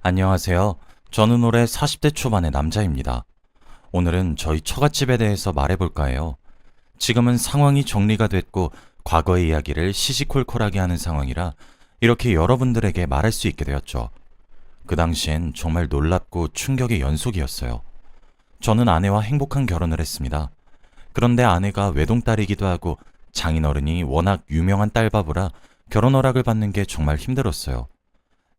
안녕하세요. 저는 올해 40대 초반의 남자입니다. 오늘은 저희 처갓집에 대해서 말해볼까 해요. 지금은 상황이 정리가 됐고 과거의 이야기를 시시콜콜하게 하는 상황이라 이렇게 여러분들에게 말할 수 있게 되었죠. 그 당시엔 정말 놀랍고 충격의 연속이었어요. 저는 아내와 행복한 결혼을 했습니다. 그런데 아내가 외동딸이기도 하고 장인어른이 워낙 유명한 딸바보라 결혼 허락을 받는 게 정말 힘들었어요.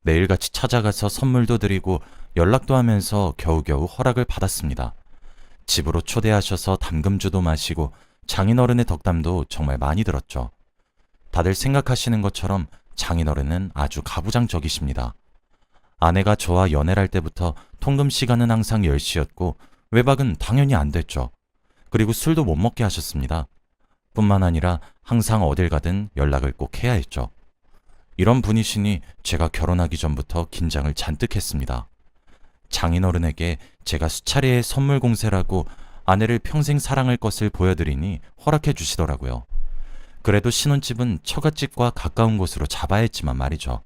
매일같이 찾아가서 선물도 드리고 연락도 하면서 겨우겨우 허락을 받았습니다. 집으로 초대하셔서 담금주도 마시고 장인어른의 덕담도 정말 많이 들었죠. 다들 생각하시는 것처럼 장인어른은 아주 가부장적이십니다. 아내가 저와 연애를 할 때부터 통금 시간은 항상 10시였고 외박은 당연히 안 됐죠. 그리고 술도 못 먹게 하셨습니다. 뿐만 아니라 항상 어딜 가든 연락을 꼭 해야 했죠. 이런 분이시니 제가 결혼하기 전부터 긴장을 잔뜩 했습니다. 장인어른에게 제가 수차례의 선물 공세라고 아내를 평생 사랑할 것을 보여드리니 허락해 주시더라고요. 그래도 신혼집은 처갓집과 가까운 곳으로 잡아야 했지만 말이죠.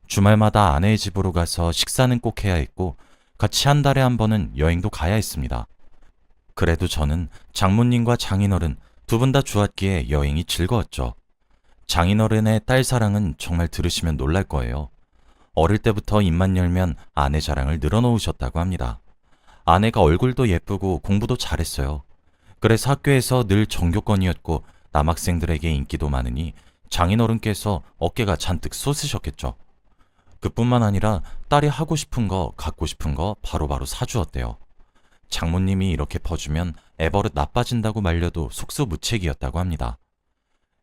주말마다 아내의 집으로 가서 식사는 꼭 해야 했고 같이 한 달에 한 번은 여행도 가야 했습니다. 그래도 저는 장모님과 장인어른 두 분 다 좋았기에 여행이 즐거웠죠. 장인어른의 딸 사랑은 정말 들으시면 놀랄 거예요. 어릴 때부터 입만 열면 아내 자랑을 늘어놓으셨다고 합니다. 아내가 얼굴도 예쁘고 공부도 잘했어요. 그래서 학교에서 늘 전교권이었고 남학생들에게 인기도 많으니 장인어른께서 어깨가 잔뜩 솟으셨겠죠. 그뿐만 아니라 딸이 하고 싶은 거, 갖고 싶은 거 바로바로 사주었대요. 장모님이 이렇게 퍼주면 애버릇 나빠진다고 말려도 속수무책이었다고 합니다.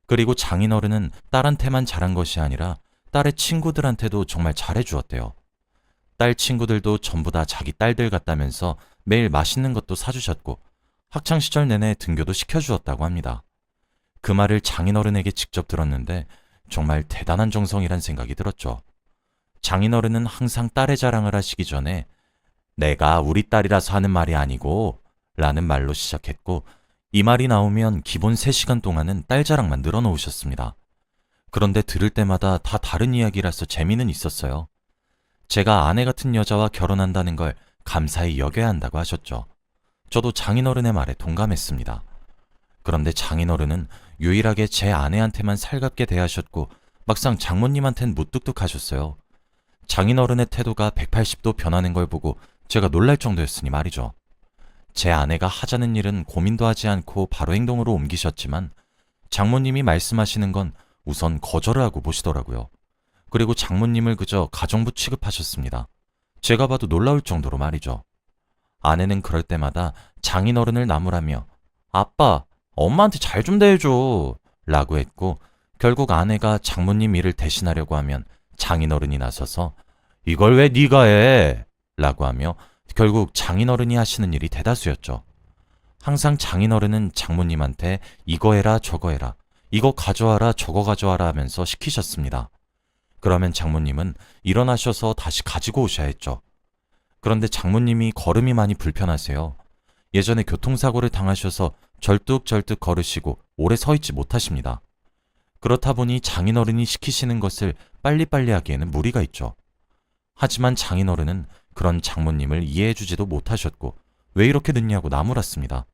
그리고 장인어른은 딸한테만 잘한 것이 아니라 딸의 친구들한테도 정말 잘해주었대요. 딸 친구들도 전부 다 자기 딸들 같다면서 매일 맛있는 것도 사주셨고 학창시절 내내 등교도 시켜주었다고 합니다. 그 말을 장인어른에게 직접 들었는데 정말 대단한 정성이란 생각이 들었죠. 장인어른은 항상 딸의 자랑을 하시기 전에 내가 우리 딸이라서 하는 말이 아니고 라는 말로 시작했고 이 말이 나오면 기본 3시간 동안은 딸 자랑만 늘어놓으셨습니다. 그런데 들을 때마다 다 다른 이야기라서 재미는 있었어요. 제가 아내 같은 여자와 결혼한다는 걸 감사히 여겨야 한다고 하셨죠. 저도 장인어른의 말에 동감했습니다. 그런데 장인어른은 유일하게 제 아내한테만 살갑게 대하셨고 막상 장모님한텐 무뚝뚝하셨어요. 장인어른의 태도가 180도 변하는 걸 보고 제가 놀랄 정도였으니 말이죠. 제 아내가 하자는 일은 고민도 하지 않고 바로 행동으로 옮기셨지만 장모님이 말씀하시는 건 우선 거절을 하고 보시더라고요. 그리고 장모님을 그저 가정부 취급하셨습니다. 제가 봐도 놀라울 정도로 말이죠. 아내는 그럴 때마다 장인어른을 나무라며 아빠, 엄마한테 잘 좀 대해줘 라고 했고 결국 아내가 장모님 일을 대신하려고 하면 장인어른이 나서서 이걸 왜 네가 해? 라고 하며 결국 장인어른이 하시는 일이 대다수였죠. 항상 장인어른은 장모님한테 이거 해라 저거 해라 이거 가져와라 저거 가져와라 하면서 시키셨습니다. 그러면 장모님은 일어나셔서 다시 가지고 오셔야 했죠. 그런데 장모님이 걸음이 많이 불편하세요. 예전에 교통사고를 당하셔서 절뚝절뚝 걸으시고 오래 서 있지 못하십니다. 그렇다 보니 장인어른이 시키시는 것을 빨리빨리 하기에는 무리가 있죠. 하지만 장인어른은 그런 장모님을 이해해주지도 못하셨고 왜 이렇게 늦냐고 나무랐습니다.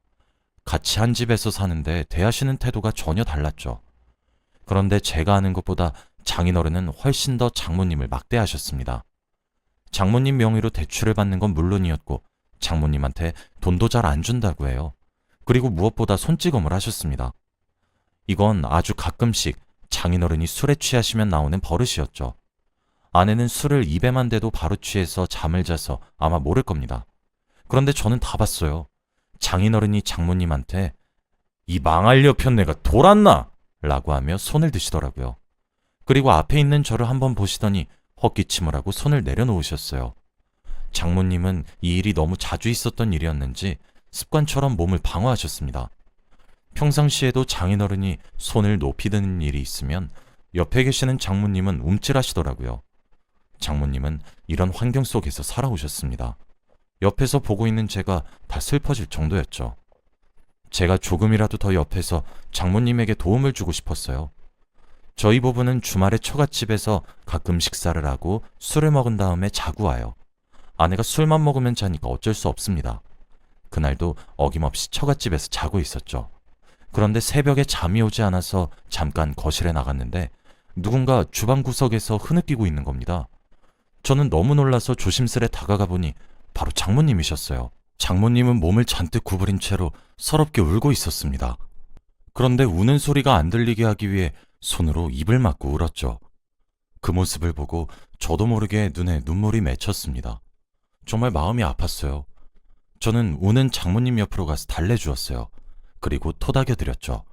같이 한 집에서 사는데 대하시는 태도가 전혀 달랐죠. 그런데 제가 아는 것보다 장인어른은 훨씬 더 장모님을 막대하셨습니다. 장모님 명의로 대출을 받는 건 물론이었고 장모님한테 돈도 잘 안 준다고 해요. 그리고 무엇보다 손찌검을 하셨습니다. 이건 아주 가끔씩 장인어른이 술에 취하시면 나오는 버릇이었죠. 아내는 술을 입에만 대도 바로 취해서 잠을 자서 아마 모를 겁니다. 그런데 저는 다 봤어요. 장인어른이 장모님한테 이 망할 여편네가 돌았나? 라고 하며 손을 드시더라고요. 그리고 앞에 있는 저를 한번 보시더니 헛기침을 하고 손을 내려놓으셨어요. 장모님은 이 일이 너무 자주 있었던 일이었는지 습관처럼 몸을 방어하셨습니다. 평상시에도 장인어른이 손을 높이 드는 일이 있으면 옆에 계시는 장모님은 움찔하시더라고요. 장모님은 이런 환경 속에서 살아오셨습니다. 옆에서 보고 있는 제가 다 슬퍼질 정도였죠. 제가 조금이라도 더 옆에서 장모님에게 도움을 주고 싶었어요. 저희 부부는 주말에 처갓집에서 가끔 식사를 하고 술을 먹은 다음에 자고 와요. 아내가 술만 먹으면 자니까 어쩔 수 없습니다. 그날도 어김없이 처갓집에서 자고 있었죠. 그런데 새벽에 잠이 오지 않아서 잠깐 거실에 나갔는데 누군가 주방 구석에서 흐느끼고 있는 겁니다. 저는 너무 놀라서 조심스레 다가가 보니 바로 장모님이셨어요. 장모님은 몸을 잔뜩 구부린 채로 서럽게 울고 있었습니다. 그런데 우는 소리가 안 들리게 하기 위해 손으로 입을 막고 울었죠. 그 모습을 보고 저도 모르게 눈에 눈물이 맺혔습니다. 정말 마음이 아팠어요. 저는 우는 장모님 옆으로 가서 달래주었어요. 그리고 토닥여드렸죠.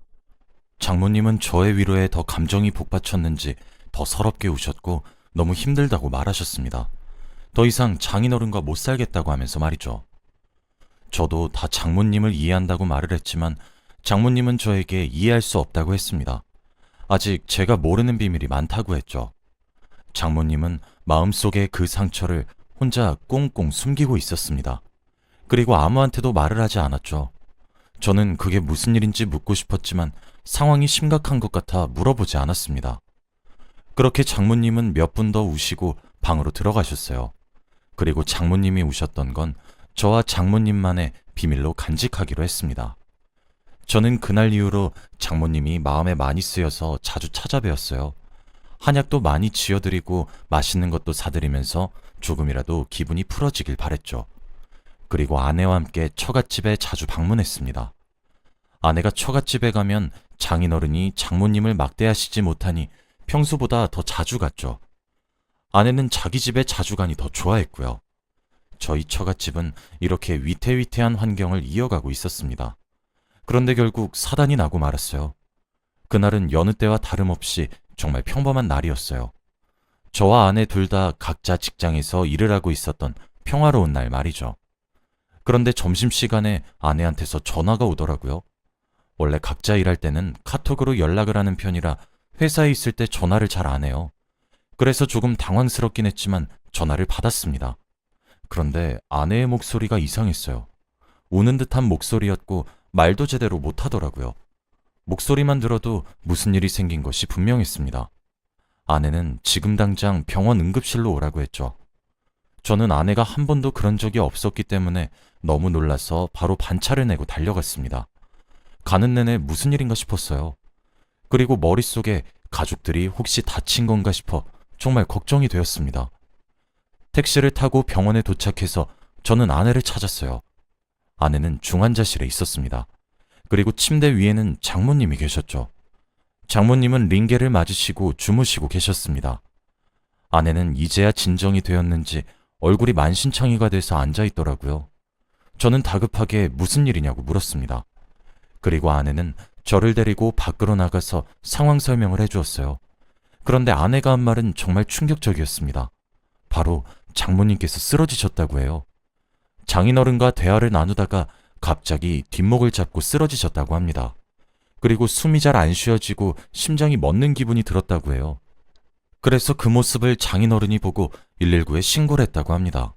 장모님은 저의 위로에 더 감정이 북받쳤는지 더 서럽게 우셨고 너무 힘들다고 말하셨습니다. 더 이상 장인어른과 못 살겠다고 하면서 말이죠. 저도 다 장모님을 이해한다고 말을 했지만 장모님은 저에게 이해할 수 없다고 했습니다. 아직 제가 모르는 비밀이 많다고 했죠. 장모님은 마음속에 그 상처를 혼자 꽁꽁 숨기고 있었습니다. 그리고 아무한테도 말을 하지 않았죠. 저는 그게 무슨 일인지 묻고 싶었지만 상황이 심각한 것 같아 물어보지 않았습니다. 그렇게 장모님은 몇 분 더 우시고 방으로 들어가셨어요. 그리고 장모님이 우셨던 건 저와 장모님만의 비밀로 간직하기로 했습니다. 저는 그날 이후로 장모님이 마음에 많이 쓰여서 자주 찾아뵈었어요. 한약도 많이 지어드리고 맛있는 것도 사드리면서 조금이라도 기분이 풀어지길 바랬죠. 그리고 아내와 함께 처갓집에 자주 방문했습니다. 아내가 처갓집에 가면 장인어른이 장모님을 막대하시지 못하니 평소보다 더 자주 갔죠. 아내는 자기 집에 자주 가니 더 좋아했고요. 저희 처갓집은 이렇게 위태위태한 환경을 이어가고 있었습니다. 그런데 결국 사단이 나고 말았어요. 그날은 여느 때와 다름없이 정말 평범한 날이었어요. 저와 아내 둘 다 각자 직장에서 일을 하고 있었던 평화로운 날 말이죠. 그런데 점심시간에 아내한테서 전화가 오더라고요. 원래 각자 일할 때는 카톡으로 연락을 하는 편이라 회사에 있을 때 전화를 잘 안 해요. 그래서 조금 당황스럽긴 했지만 전화를 받았습니다. 그런데 아내의 목소리가 이상했어요. 우는 듯한 목소리였고 말도 제대로 못하더라고요. 목소리만 들어도 무슨 일이 생긴 것이 분명했습니다. 아내는 지금 당장 병원 응급실로 오라고 했죠. 저는 아내가 한 번도 그런 적이 없었기 때문에 너무 놀라서 바로 반차를 내고 달려갔습니다. 가는 내내 무슨 일인가 싶었어요. 그리고 머릿속에 가족들이 혹시 다친 건가 싶어 정말 걱정이 되었습니다. 택시를 타고 병원에 도착해서 저는 아내를 찾았어요. 아내는 중환자실에 있었습니다. 그리고 침대 위에는 장모님이 계셨죠. 장모님은 링게를 맞으시고 주무시고 계셨습니다. 아내는 이제야 진정이 되었는지 얼굴이 만신창이가 돼서 앉아있더라고요. 저는 다급하게 무슨 일이냐고 물었습니다. 그리고 아내는 저를 데리고 밖으로 나가서 상황 설명을 해주었어요. 그런데 아내가 한 말은 정말 충격적이었습니다. 바로 장모님께서 쓰러지셨다고 해요. 장인어른과 대화를 나누다가 갑자기 뒷목을 잡고 쓰러지셨다고 합니다. 그리고 숨이 잘 안 쉬어지고 심장이 멎는 기분이 들었다고 해요. 그래서 그 모습을 장인어른이 보고 119에 신고를 했다고 합니다.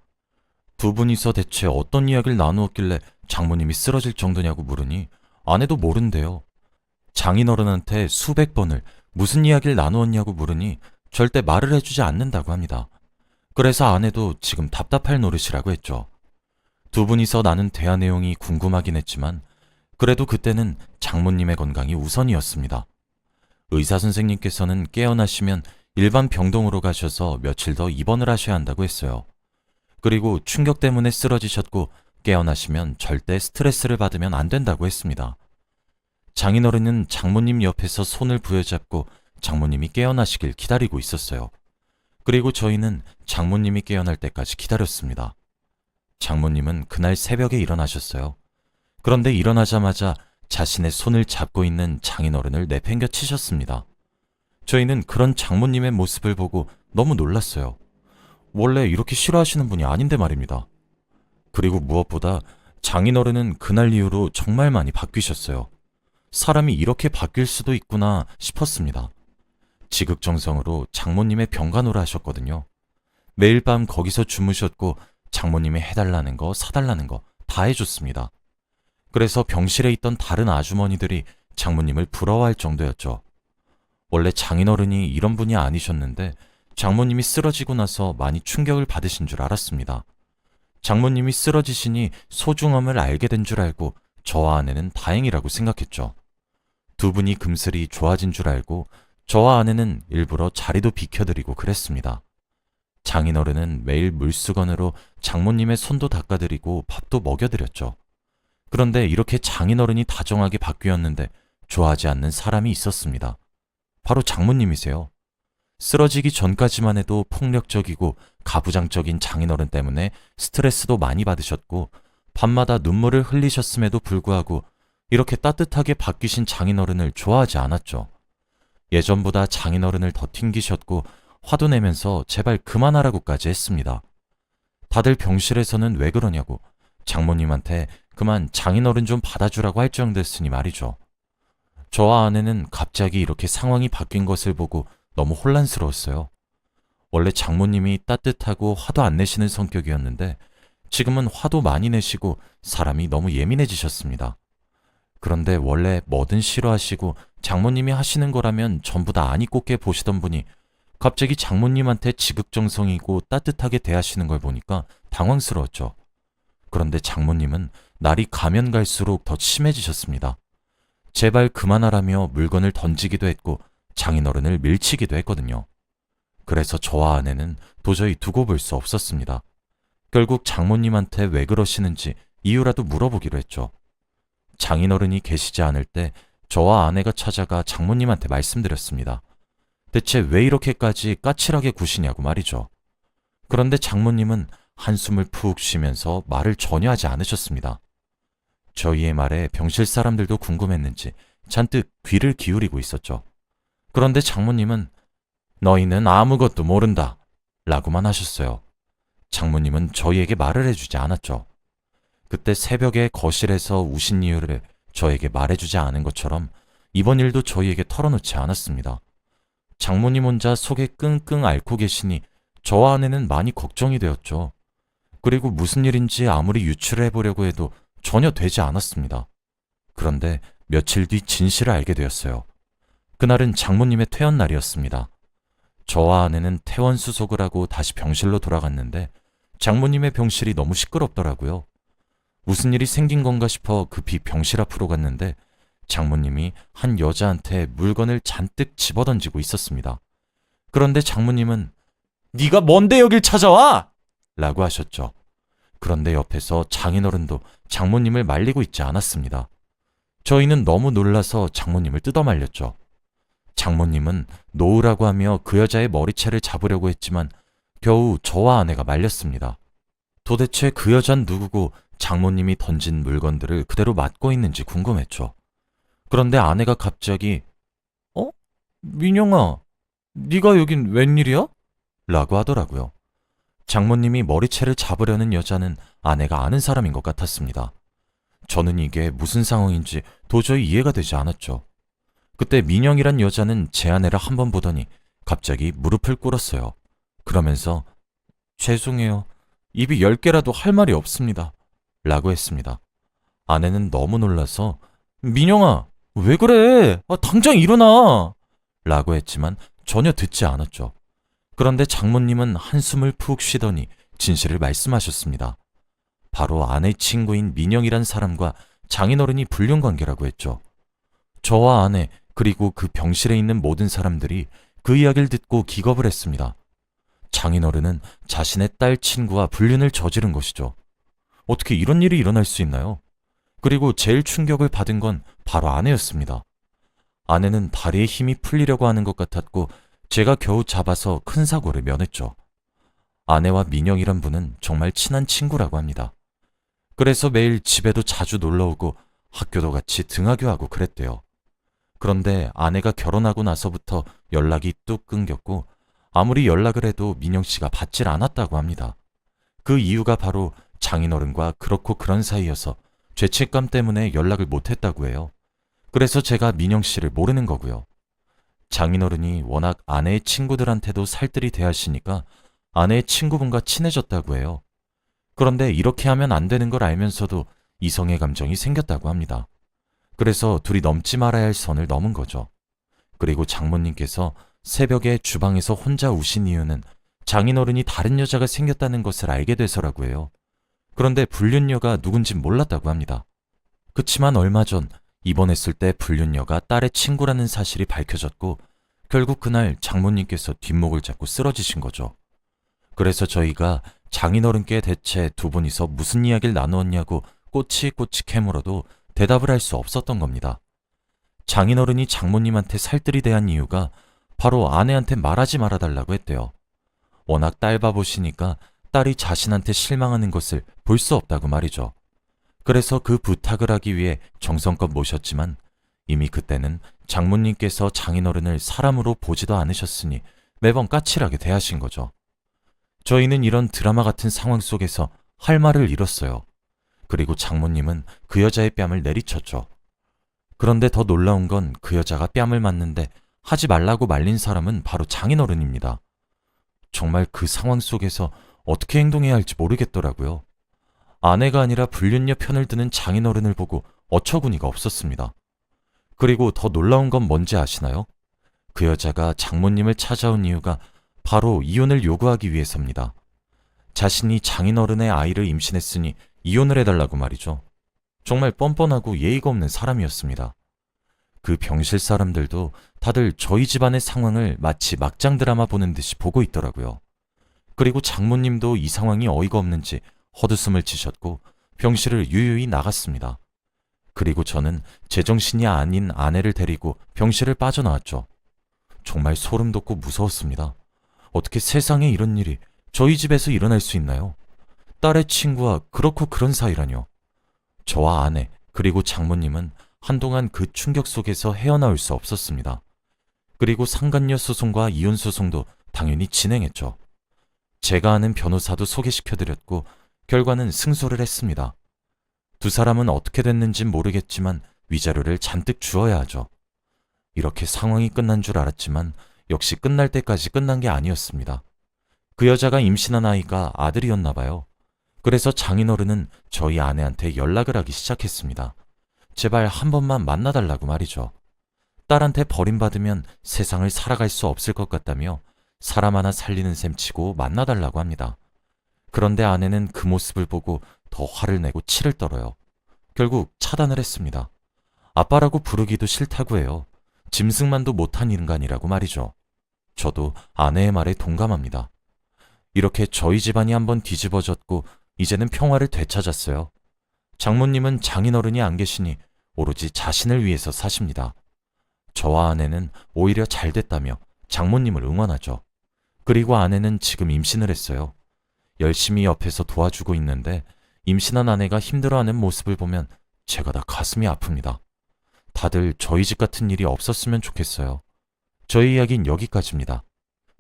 두 분이서 대체 어떤 이야기를 나누었길래 장모님이 쓰러질 정도냐고 물으니 아내도 모른대요. 장인어른한테 수백 번을 무슨 이야기를 나누었냐고 물으니 절대 말을 해주지 않는다고 합니다. 그래서 아내도 지금 답답할 노릇이라고 했죠. 두 분이서 나눈 대화 내용이 궁금하긴 했지만 그래도 그때는 장모님의 건강이 우선이었습니다. 의사 선생님께서는 깨어나시면 일반 병동으로 가셔서 며칠 더 입원을 하셔야 한다고 했어요. 그리고 충격 때문에 쓰러지셨고 깨어나시면 절대 스트레스를 받으면 안 된다고 했습니다. 장인어른은 장모님 옆에서 손을 부여잡고 장모님이 깨어나시길 기다리고 있었어요. 그리고 저희는 장모님이 깨어날 때까지 기다렸습니다. 장모님은 그날 새벽에 일어나셨어요. 그런데 일어나자마자 자신의 손을 잡고 있는 장인어른을 내팽겨 치셨습니다. 저희는 그런 장모님의 모습을 보고 너무 놀랐어요. 원래 이렇게 싫어하시는 분이 아닌데 말입니다. 그리고 무엇보다 장인어른은 그날 이후로 정말 많이 바뀌셨어요. 사람이 이렇게 바뀔 수도 있구나 싶었습니다. 지극정성으로 장모님의 병간호를 하셨거든요. 매일 밤 거기서 주무셨고 장모님이 해달라는 거 사달라는 거 다 해줬습니다. 그래서 병실에 있던 다른 아주머니들이 장모님을 부러워할 정도였죠. 원래 장인어른이 이런 분이 아니셨는데 장모님이 쓰러지고 나서 많이 충격을 받으신 줄 알았습니다. 장모님이 쓰러지시니 소중함을 알게 된 줄 알고 저와 아내는 다행이라고 생각했죠. 두 분이 금슬이 좋아진 줄 알고 저와 아내는 일부러 자리도 비켜드리고 그랬습니다. 장인어른은 매일 물수건으로 장모님의 손도 닦아드리고 밥도 먹여드렸죠. 그런데 이렇게 장인어른이 다정하게 바뀌었는데 좋아하지 않는 사람이 있었습니다. 바로 장모님이세요. 쓰러지기 전까지만 해도 폭력적이고 가부장적인 장인어른 때문에 스트레스도 많이 받으셨고 밤마다 눈물을 흘리셨음에도 불구하고 이렇게 따뜻하게 바뀌신 장인어른을 좋아하지 않았죠. 예전보다 장인어른을 더 튕기셨고 화도 내면서 제발 그만하라고까지 했습니다. 다들 병실에서는 왜 그러냐고 장모님한테 그만 장인어른 좀 받아주라고 할 정도였으니 말이죠. 저와 아내는 갑자기 이렇게 상황이 바뀐 것을 보고 너무 혼란스러웠어요. 원래 장모님이 따뜻하고 화도 안 내시는 성격이었는데 지금은 화도 많이 내시고 사람이 너무 예민해지셨습니다. 그런데 원래 뭐든 싫어하시고 장모님이 하시는 거라면 전부 다 아니 꼽게 보시던 분이 갑자기 장모님한테 지극정성이고 따뜻하게 대하시는 걸 보니까 당황스러웠죠. 그런데 장모님은 날이 가면 갈수록 더 심해지셨습니다. 제발 그만하라며 물건을 던지기도 했고 장인어른을 밀치기도 했거든요. 그래서 저와 아내는 도저히 두고 볼 수 없었습니다. 결국 장모님한테 왜 그러시는지 이유라도 물어보기로 했죠. 장인어른이 계시지 않을 때 저와 아내가 찾아가 장모님한테 말씀드렸습니다. 대체 왜 이렇게까지 까칠하게 구시냐고 말이죠. 그런데 장모님은 한숨을 푹 쉬면서 말을 전혀 하지 않으셨습니다. 저희의 말에 병실 사람들도 궁금했는지 잔뜩 귀를 기울이고 있었죠. 그런데 장모님은 너희는 아무것도 모른다 라고만 하셨어요. 장모님은 저희에게 말을 해주지 않았죠. 그때 새벽에 거실에서 우신 이유를 저에게 말해주지 않은 것처럼 이번 일도 저희에게 털어놓지 않았습니다. 장모님 혼자 속에 끙끙 앓고 계시니 저와 아내는 많이 걱정이 되었죠. 그리고 무슨 일인지 아무리 유추를 해보려고 해도 전혀 되지 않았습니다. 그런데 며칠 뒤 진실을 알게 되었어요. 그날은 장모님의 퇴원 날이었습니다. 저와 아내는 퇴원 수속을 하고 다시 병실로 돌아갔는데 장모님의 병실이 너무 시끄럽더라고요. 무슨 일이 생긴 건가 싶어 급히 병실 앞으로 갔는데 장모님이 한 여자한테 물건을 잔뜩 집어던지고 있었습니다. 그런데 장모님은 네가 뭔데 여길 찾아와? 라고 하셨죠. 그런데 옆에서 장인어른도 장모님을 말리고 있지 않았습니다. 저희는 너무 놀라서 장모님을 뜯어말렸죠. 장모님은 놓으라고 하며 그 여자의 머리채를 잡으려고 했지만 겨우 저와 아내가 말렸습니다. 도대체 그 여잔 누구고 장모님이 던진 물건들을 그대로 맞고 있는지 궁금했죠. 그런데 아내가 갑자기 민영아, 네가 여긴 웬일이야? 라고 하더라고요. 장모님이 머리채를 잡으려는 여자는 아내가 아는 사람인 것 같았습니다. 저는 이게 무슨 상황인지 도저히 이해가 되지 않았죠. 그때 민영이란 여자는 제 아내를 한 번 보더니 갑자기 무릎을 꿇었어요. 그러면서 죄송해요. 입이 10개라도 할 말이 없습니다. 라고 했습니다. 아내는 너무 놀라서 민영아, 왜 그래? 당장 일어나! 라고 했지만 전혀 듣지 않았죠. 그런데 장모님은 한숨을 푹 쉬더니 진실을 말씀하셨습니다. 바로 아내 친구인 민영이란 사람과 장인어른이 불륜관계라고 했죠. 저와 아내 그리고 그 병실에 있는 모든 사람들이 그 이야기를 듣고 기겁을 했습니다. 장인어른은 자신의 딸 친구와 불륜을 저지른 것이죠. 어떻게 이런 일이 일어날 수 있나요? 그리고 제일 충격을 받은 건 바로 아내였습니다. 아내는 다리에 힘이 풀리려고 하는 것 같았고 제가 겨우 잡아서 큰 사고를 면했죠. 아내와 민영이란 분은 정말 친한 친구라고 합니다. 그래서 매일 집에도 자주 놀러오고 학교도 같이 등하교하고 그랬대요. 그런데 아내가 결혼하고 나서부터 연락이 뚝 끊겼고 아무리 연락을 해도 민영 씨가 받질 않았다고 합니다. 그 이유가 바로 장인어른과 그렇고 그런 사이여서 죄책감 때문에 연락을 못했다고 해요. 그래서 제가 민영 씨를 모르는 거고요. 장인어른이 워낙 아내의 친구들한테도 살뜰히 대하시니까 아내의 친구분과 친해졌다고 해요. 그런데 이렇게 하면 안 되는 걸 알면서도 이성의 감정이 생겼다고 합니다. 그래서 둘이 넘지 말아야 할 선을 넘은 거죠. 그리고 장모님께서 새벽에 주방에서 혼자 우신 이유는 장인어른이 다른 여자가 생겼다는 것을 알게 돼서라고 해요. 그런데 불륜녀가 누군진 몰랐다고 합니다. 그치만 얼마 전 입원했을 때 불륜녀가 딸의 친구라는 사실이 밝혀졌고 결국 그날 장모님께서 뒷목을 잡고 쓰러지신 거죠. 그래서 저희가 장인어른께 대체 두 분이서 무슨 이야기를 나누었냐고 꼬치꼬치 캐물어도 대답을 할 수 없었던 겁니다. 장인어른이 장모님한테 살뜰히 대한 이유가 바로 아내한테 말하지 말아달라고 했대요. 워낙 딸 바보시니까 딸이 자신한테 실망하는 것을 볼 수 없다고 말이죠. 그래서 그 부탁을 하기 위해 정성껏 모셨지만 이미 그때는 장모님께서 장인어른을 사람으로 보지도 않으셨으니 매번 까칠하게 대하신 거죠. 저희는 이런 드라마 같은 상황 속에서 할 말을 잃었어요. 그리고 장모님은 그 여자의 뺨을 내리쳤죠. 그런데 더 놀라운 건 그 여자가 뺨을 맞는데 하지 말라고 말린 사람은 바로 장인어른입니다. 정말 그 상황 속에서 어떻게 행동해야 할지 모르겠더라고요. 아내가 아니라 불륜녀 편을 드는 장인어른을 보고 어처구니가 없었습니다. 그리고 더 놀라운 건 뭔지 아시나요? 그 여자가 장모님을 찾아온 이유가 바로 이혼을 요구하기 위해서입니다. 자신이 장인어른의 아이를 임신했으니 이혼을 해달라고 말이죠. 정말 뻔뻔하고 예의가 없는 사람이었습니다. 그 병실 사람들도 다들 저희 집안의 상황을 마치 막장 드라마 보는 듯이 보고 있더라고요. 그리고 장모님도 이 상황이 어이가 없는지 헛웃음을 치셨고 병실을 유유히 나갔습니다. 그리고 저는 제정신이 아닌 아내를 데리고 병실을 빠져나왔죠. 정말 소름 돋고 무서웠습니다. 어떻게 세상에 이런 일이 저희 집에서 일어날 수 있나요? 딸의 친구와 그렇고 그런 사이라뇨. 저와 아내 그리고 장모님은 한동안 그 충격 속에서 헤어나올 수 없었습니다. 그리고 상간녀 소송과 이혼 소송도 당연히 진행했죠. 제가 아는 변호사도 소개시켜드렸고 결과는 승소를 했습니다. 두 사람은 어떻게 됐는진 모르겠지만 위자료를 잔뜩 주어야 하죠. 이렇게 상황이 끝난 줄 알았지만 역시 끝날 때까지 끝난 게 아니었습니다. 그 여자가 임신한 아이가 아들이었나 봐요. 그래서 장인어른은 저희 아내한테 연락을 하기 시작했습니다. 제발 한 번만 만나달라고 말이죠. 딸한테 버림받으면 세상을 살아갈 수 없을 것 같다며 사람 하나 살리는 셈 치고 만나달라고 합니다. 그런데 아내는 그 모습을 보고 더 화를 내고 치를 떨어요. 결국 차단을 했습니다. 아빠라고 부르기도 싫다고 해요. 짐승만도 못한 인간이라고 말이죠. 저도 아내의 말에 동감합니다. 이렇게 저희 집안이 한번 뒤집어졌고 이제는 평화를 되찾았어요. 장모님은 장인어른이 안 계시니 오로지 자신을 위해서 사십니다. 저와 아내는 오히려 잘 됐다며 장모님을 응원하죠. 그리고 아내는 지금 임신을 했어요. 열심히 옆에서 도와주고 있는데 임신한 아내가 힘들어하는 모습을 보면 제가 다 가슴이 아픕니다. 다들 저희 집 같은 일이 없었으면 좋겠어요. 저희 이야기는 여기까지입니다.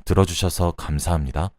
들어주셔서 감사합니다.